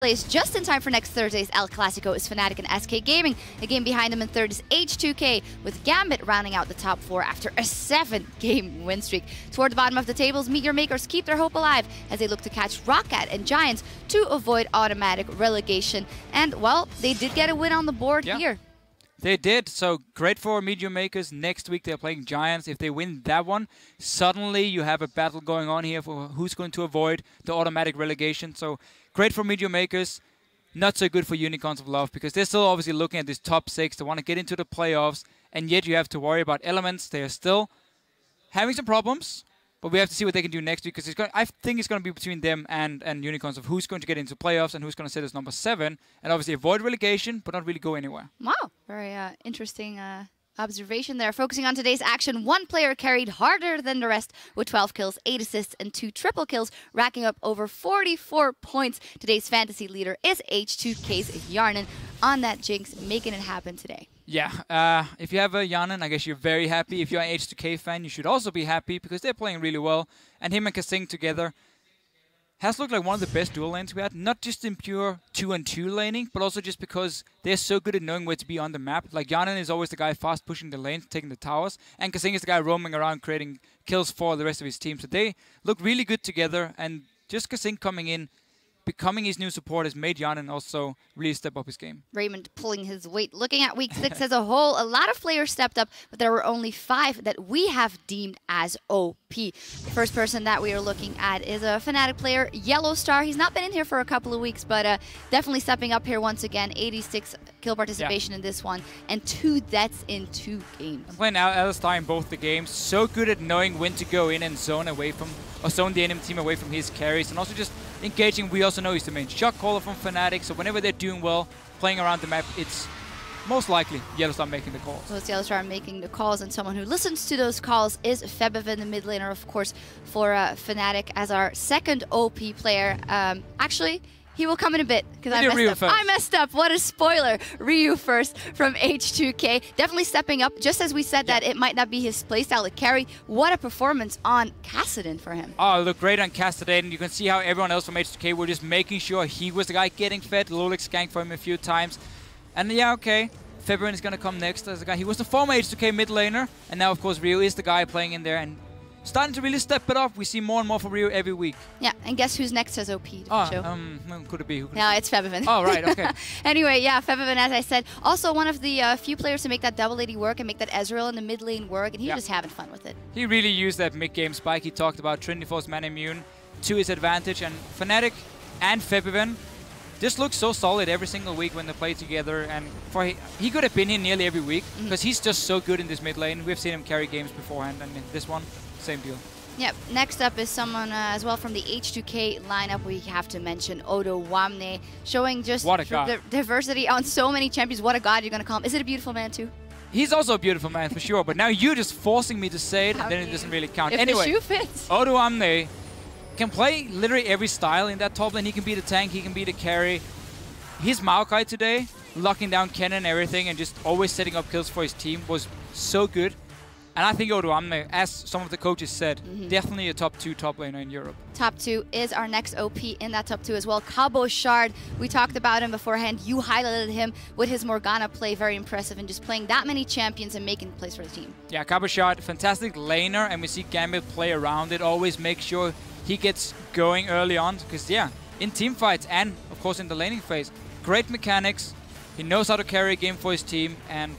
Plays just in time for next Thursday's El Clasico is Fnatic and SK Gaming. A game behind them in third is H2K, with Gambit rounding out the top 4 after a 7-game win streak. Toward the bottom of the tables, Meteor Makers keep their hope alive as they look to catch Roccat and Giants to avoid automatic relegation. And, well, they did get a win on the board here. They did, so great for Meteor Makers. Next week they're playing Giants. If they win that one, suddenly you have a battle going on here for who's going to avoid the automatic relegation. So great for Meteor Makers, not so good for Unicorns of Love, because they're still obviously looking at this top 6. They want to get into the playoffs, and yet you have to worry about Elements. They are still having some problems, but we have to see what they can do next week, because I think it's going to be between them and Unicorns of who's going to get into playoffs and who's going to sit as number 7, and obviously avoid relegation, but not really go anywhere. Wow, very interesting observation there. Focusing on today's action, one player carried harder than the rest with 12 kills, 8 assists, and 2 triple kills, racking up over 44 points. Today's fantasy leader is H2K's Yarnan on that Jinx, making it happen today. Yeah, if you have a Yarnan, I guess you're very happy. If you're an H2K fan, you should also be happy because they're playing really well. And him and Kasing together has looked like one of the best dual lanes we had. Not just in pure 2-on-2 laning, but also just because they're so good at knowing where to be on the map. Like, Yarnan is always the guy fast pushing the lanes, taking the towers. And Kasing is the guy roaming around, creating kills for the rest of his team. So they look really good together. And just Kasing coming in, becoming his new support, has made Yarnan also really step up his game. Raymond pulling his weight. Looking at week 6 as a whole, a lot of players stepped up, but there were only 5 that we have deemed as OP. The first person that we are looking at is a Fnatic player, Yellow Star. He's not been in here for a couple of weeks, but definitely stepping up here once again. 86 kill participation in this one, and 2 deaths in 2 games. I'm playing Alistar in both the games. So good at knowing when to go in and zone away from, or zone the enemy team away from his carries, and also just engaging. We also know he's the main shot caller from Fnatic, so whenever they're doing well, playing around the map, it's most likely Yellowstar making the calls. So it's Yellowstar making the calls, and someone who listens to those calls is Febiven, the mid laner, of course, for Fnatic as our second OP player. Actually, he will come in a bit, because I messed up. What a spoiler. Ryu first from H2K. Definitely stepping up, just as we said that it might not be his playstyle to carry. What a performance on Kassadin for him. Oh, look great on Kassadin. You can see how everyone else from H2K were just making sure he was the guy getting fed. Lolix ganked for him a few times. And yeah, okay, Febiven is going to come next as the guy. He was the former H2K mid laner, and now, of course, Ryu is the guy playing in there and starting to really step it up. We see more and more from Ryu every week. Yeah, and guess who's next as OP to show? Who could it be? No, it's Febiven. Oh, right, okay. Anyway, yeah, Febiven, as I said, also one of the few players to make that double AD work and make that Ezreal in the mid lane work, and he's just having fun with it. He really used that mid-game spike he talked about, Trinity Force Man Immune, to his advantage, and Fnatic and Febiven just look so solid every single week when they play together, and he could have been here nearly every week, because he's just so good in this mid lane. We've seen him carry games beforehand, and in this one, same deal. Yep, next up is someone as well from the H2K lineup. We have to mention Odo Wamne, showing just the diversity on so many champions. What a god you're going to call him. Is it a beautiful man too? He's also a beautiful man for sure, but now you're just forcing me to say it, and then it doesn't really count. If anyway, the shoe fits. Odo Wamne can play literally every style in that top lane. He can be the tank, he can be the carry. His Maokai today, locking down Kennen and everything, and just always setting up kills for his team, was so good. And I think Odo Wamne, as some of the coaches said, definitely a top 2 top laner in Europe. Top 2 is our next OP in that top 2 as well. Cabo Shard, we talked about him beforehand. You highlighted him with his Morgana play, very impressive, and just playing that many champions and making plays for the team. Yeah, Cabo Shard, fantastic laner, and we see Gambit play around it, always make sure he gets going early on, because yeah, in team fights and of course in the laning phase, great mechanics, he knows how to carry a game for his team, and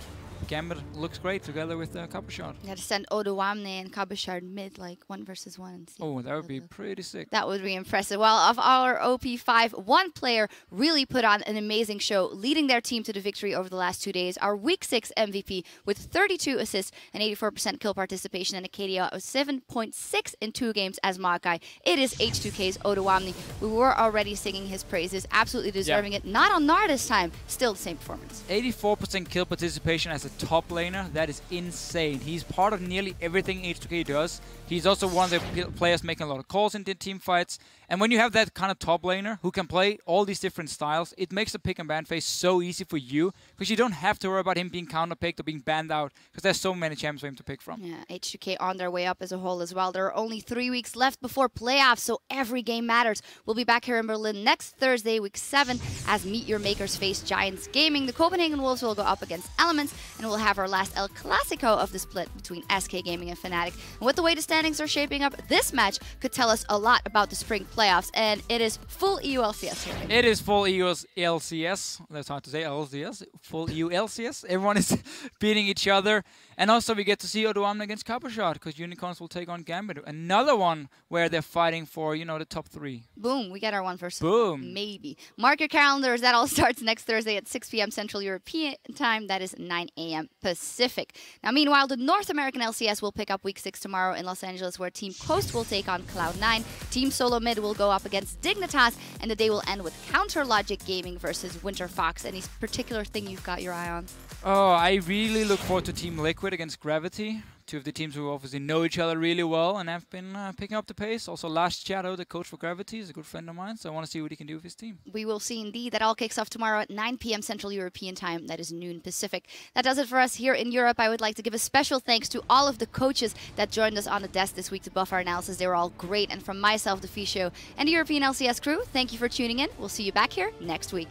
Gambit looks great together with Cabo Shard. You got to send Odo Wamne and Cabo Shard mid, like 1 versus 1. And see that would be pretty sick. That would be impressive. Well, of our OP5, one player really put on an amazing show, leading their team to the victory over the last 2 days. Our Week 6 MVP with 32 assists and 84% kill participation and a KDA of 7.6 in 2 games as Maokai. It is H2K's Odo Wamne. We were already singing his praises, absolutely deserving it. Not on Gnar this time, still the same performance. 84% kill participation as a top laner, that is insane. He's part of nearly everything H2K does. He's also one of the players making a lot of calls in the team fights, And when you have that kind of top laner who can play all these different styles, it makes the pick and ban phase so easy for you, because you don't have to worry about him being counterpicked or being banned out, because there's so many champions for him to pick from. Yeah, H2K on their way up as a whole as well. There are only 3 weeks left before playoffs, so every game matters. We'll be back here in Berlin next Thursday, week 7, as Meet Your Makers face Giants Gaming. The Copenhagen Wolves will go up against Elements, and we'll have our last El Clasico of the split between SK Gaming and Fnatic. And with the way the standings are shaping up, this match could tell us a lot about the spring playoffs, and it is full EU LCS here. It is full EU LCS. That's hard to say, LCS. Full EU LCS. Everyone is beating each other. And also we get to see Odoamne against EpicSkillshot, because Unicorns will take on Gambit. Another one where they're fighting for, you know, the top 3. Boom, we get our one first. Boom. Maybe. Mark your calendars. That all starts next Thursday at 6 p.m. Central European time. That is 9 a.m. Pacific. Now, meanwhile, the North American LCS will pick up week 6 tomorrow in Los Angeles, where Team Coast will take on Cloud9. Team Solo Mid will go up against Dignitas, and the day will end with Counter Logic Gaming versus Winter Fox. Any particular thing you've got your eye on? Oh, I really look forward to Team Liquid against Gravity. Two of the teams who obviously know each other really well and have been picking up the pace. Also, Last Shadow, the coach for Gravity, is a good friend of mine, so I want to see what he can do with his team. We will see indeed. That all kicks off tomorrow at 9 p.m. Central European time. That is noon Pacific. That does it for us here in Europe. I would like to give a special thanks to all of the coaches that joined us on the desk this week to buff our analysis. They were all great. And from myself, the Fee Show, and the European LCS crew, thank you for tuning in. We'll see you back here next week.